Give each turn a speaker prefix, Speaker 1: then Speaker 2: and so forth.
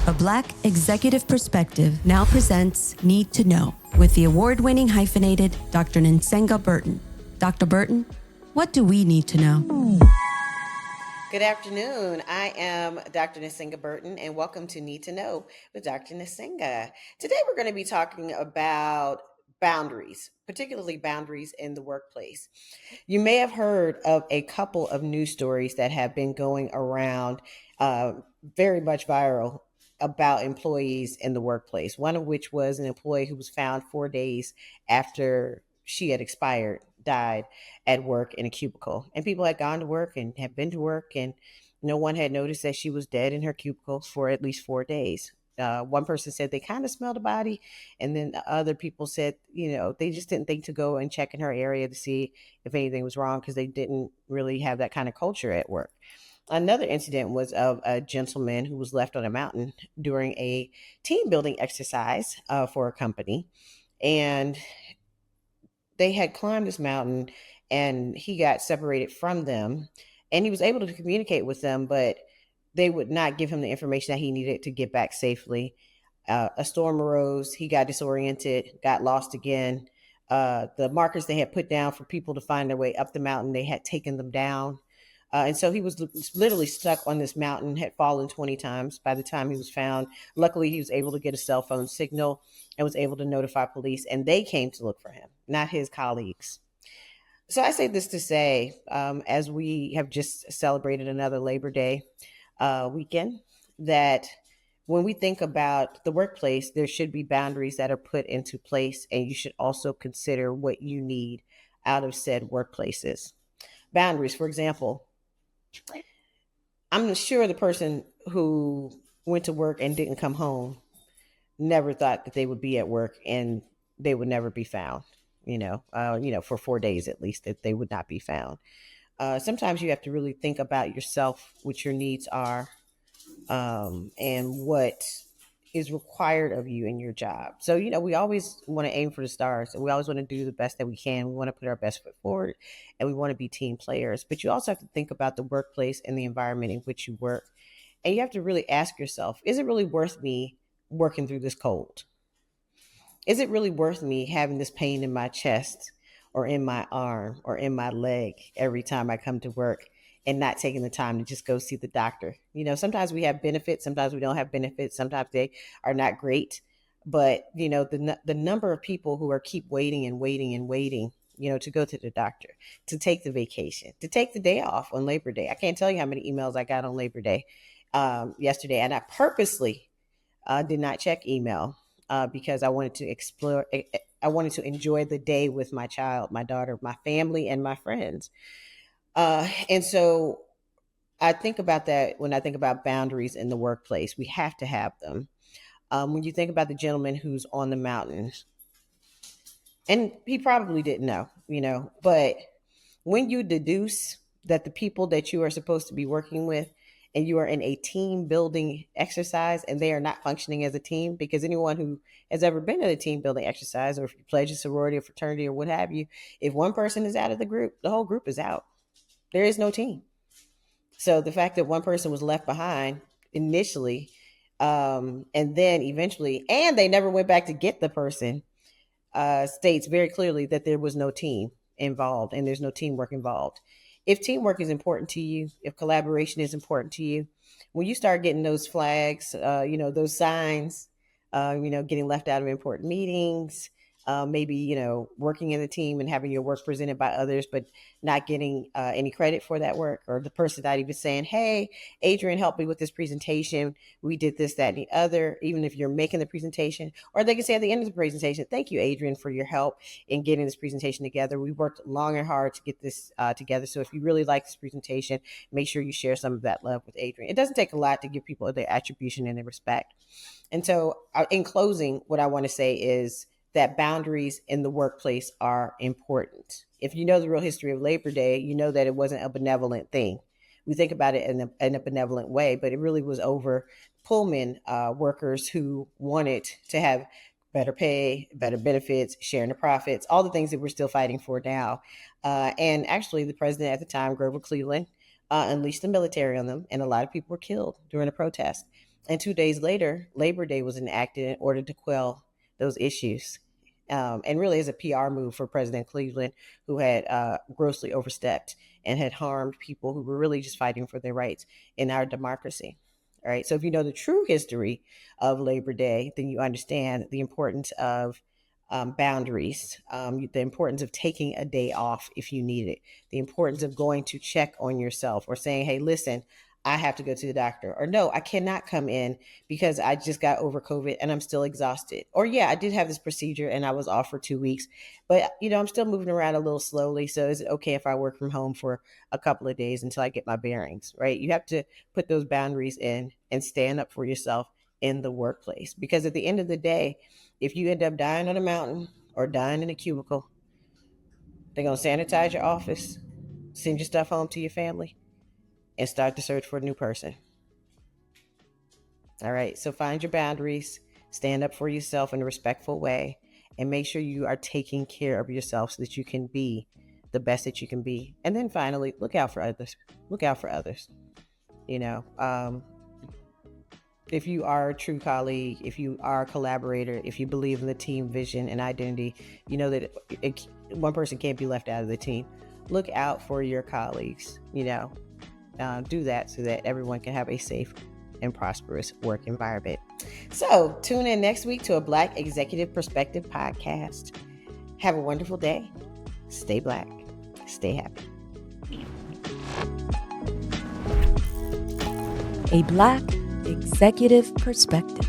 Speaker 1: A Black executive perspective now presents Need to Know with the award-winning hyphenated Dr. Nsenga Burton. Dr. Burton, what do we need to know?
Speaker 2: Good afternoon. I am Dr. Nsenga Burton, and welcome to Need to Know with Dr. Nsenga. Today, we're going to be talking about boundaries, particularly boundaries in the workplace. You may have heard of a couple of news stories that have been going around, very much viral, about employees in the workplace. One of which was an employee who was found 4 days after she had expired, died at work in a cubicle. And people had gone to work and had been to work, and no one had noticed that she was dead in her cubicle for at least 4 days. One person said they kind of smelled a body, and then other people said, they just didn't think to go and check in her area to see if anything was wrong because they didn't really have that kind of culture at work. Another incident was of a gentleman who was left on a mountain during a team building exercise for a company. And they had climbed this mountain and he got separated from them. And he was able to communicate with them, but they would not give him the information that he needed to get back safely. A storm arose. He got disoriented, got lost again. The markers they had put down for people to find their way up the mountain, they had taken them down. And so he was literally stuck on this mountain, had fallen 20 times by the time he was found. Luckily, he was able to get a cell phone signal and was able to notify police, and they came to look for him, not his colleagues. So I say this to say, as we have just celebrated another Labor Day weekend, that when we think about the workplace, there should be boundaries that are put into place, and you should also consider what you need out of said workplaces. Boundaries, for example, I'm sure the person who went to work and didn't come home never thought that they would be at work and they would never be found, for 4 days at least, that they would not be found. Sometimes you have to really think about yourself, what your needs are, and what is required of you in your job. So, we always want to aim for the stars, and we always want to do the best that we can. We want to put our best foot forward, and we want to be team players. But you also have to think about the workplace and the environment in which you work. And you have to really ask yourself, is it really worth me working through this cold? Is it really worth me having this pain in my chest or in my arm or in my leg every time I come to work, and not taking the time to just go see the doctor? Sometimes we have benefits, sometimes we don't have benefits, sometimes they are not great. But, the number of people who are keep waiting and waiting and waiting, to go to the doctor, to take the vacation, to take the day off on Labor Day. I can't tell you how many emails I got on Labor Day yesterday. And I purposely did not check email because I wanted to explore. I wanted to enjoy the day with my child, my daughter, my family, and my friends. And so I think about that when I think about boundaries in the workplace. We have to have them. When you think about the gentleman who's on the mountain, and he probably didn't know, but when you deduce that the people that you are supposed to be working with, and you are in a team building exercise and they are not functioning as a team, because anyone who has ever been in a team building exercise, or if you pledge a sorority or fraternity or what have you, if one person is out of the group, the whole group is out. There is no team. So the fact that one person was left behind initially, and then eventually, and they never went back to get the person, states very clearly that there was no team involved and there's no teamwork involved. If teamwork is important to you, if collaboration is important to you, when you start getting those flags, those signs, getting left out of important meetings, maybe, working in a team and having your work presented by others, but not getting any credit for that work, or the person not even saying, hey, Adrian helped me with this presentation. We did this, that, and the other, even if you're making the presentation. Or they can say at the end of the presentation, thank you, Adrian, for your help in getting this presentation together. We worked long and hard to get this together. So if you really like this presentation, make sure you share some of that love with Adrian. It doesn't take a lot to give people their attribution and their respect. And so in closing, what I want to say is that boundaries in the workplace are important. If you know the real history of Labor Day, you know that it wasn't a benevolent thing. We think about it in a benevolent way, but it really was over Pullman workers who wanted to have better pay, better benefits, sharing the profits, all the things that we're still fighting for now. And actually, the president at the time, Grover Cleveland, unleashed the military on them, and a lot of people were killed during a protest. And 2 days later, Labor Day was enacted in order to quell those issues. And really is a PR move for President Cleveland, who had grossly overstepped and had harmed people who were really just fighting for their rights in our democracy. All right. So if you know the true history of Labor Day, then you understand the importance of boundaries, the importance of taking a day off if you need it, the importance of going to check on yourself or saying, hey, listen, I have to go to the doctor, or no, I cannot come in because I just got over COVID and I'm still exhausted. Or yeah, I did have this procedure and I was off for 2 weeks, but I'm still moving around a little slowly. So is it okay if I work from home for a couple of days until I get my bearings, right? You have to put those boundaries in and stand up for yourself in the workplace. Because at the end of the day, if you end up dying on a mountain or dying in a cubicle, they're going to sanitize your office, send your stuff home to your family, and start the search for a new person. All right. So find your boundaries, stand up for yourself in a respectful way, and make sure you are taking care of yourself so that you can be the best that you can be. And then finally, look out for others. Look out for others. If you are a true colleague, if you are a collaborator, if you believe in the team vision and identity, you know that one person can't be left out of the team. Look out for your colleagues, do that so that everyone can have a safe and prosperous work environment. So tune in next week to a Black Executive Perspective podcast. Have a wonderful day. Stay Black. Stay happy.
Speaker 1: A Black Executive Perspective.